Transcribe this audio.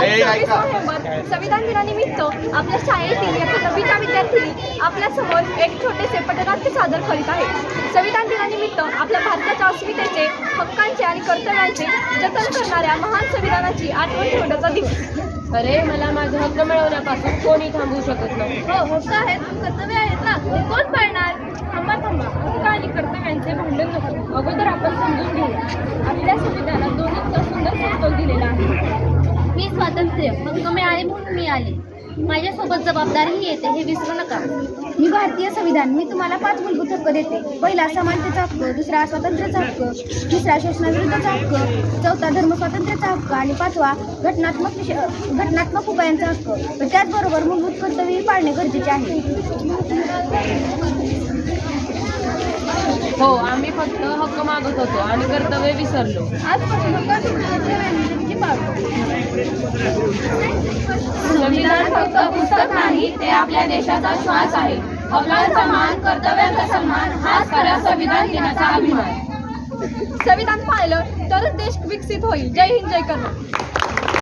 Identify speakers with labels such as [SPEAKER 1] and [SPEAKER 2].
[SPEAKER 1] आज 26 नोव्हेंबर संविधान दिनानिमित्त आपल्या शाळेतील इयत्ता 9वीच्या विद्यार्थ्यांनी आपल्यासमोर एक छोटेसे पटनाट्य सादर करीत आहे। संविधान दिनानिमित्त आपल्या भारताच्या अस्मितेचे, हक्कांचे आणि कर्तव्यांचे जतन करणाऱ्या महान संविधानाची आठवण ठेवण्याचा दिवस।
[SPEAKER 2] अरे, मला माझे हक्क मिळवण्यापासून कोणी थांबवू शकत नाही।
[SPEAKER 1] हो, हक्क आहेत, कर्तव्य आहेत ना, ते कोण पाळणार?
[SPEAKER 2] थांबा, हक्क आणि कर्तव्यांचे भांडण नको। अगोदर आपण समजून घेऊया। आपल्या संविधानात दोन्हीचा सुंदर समतोल दिलेला आहे।
[SPEAKER 1] मी स्वातंत्र्य, हक्क मिळाले म्हणून मी आले, माझ्यासोबत जबाबदारीही येते, हे विसरू नका।
[SPEAKER 3] मी भारतीय संविधान, मी तुम्हाला 5 मूलभूत हक्क देते। पहिला समानतेचा हक्क, दुसरा स्वातंत्र्याचा हक्क, तिसरा शोषणाविरुद्धचा हक्क, चौथा धर्म स्वातंत्र्याचा हक्क आणि 5वा घटनात्मक उपायांचा हक्क। पण त्याचबरोबर मूलभूत कर्तव्य पाळणे गरजेचे आहे।
[SPEAKER 2] हो, आम्ही फक्त हक्क मागत होतो आणि कर्तव्य विसरलो।
[SPEAKER 1] आजपासून हक्काची पाळतो।
[SPEAKER 2] संविधान फक्त पुस्तक नाही, ते आपल्या देशाचा श्वास आहे। हक्कांचा मान, कर्तव्यांचा सन्मान, हाच खरा संविधान दिनाचा अभिमान।
[SPEAKER 1] संविधान पाळलं तरच देश विकसित होईल। जय हिंद, जय कर्नाटक।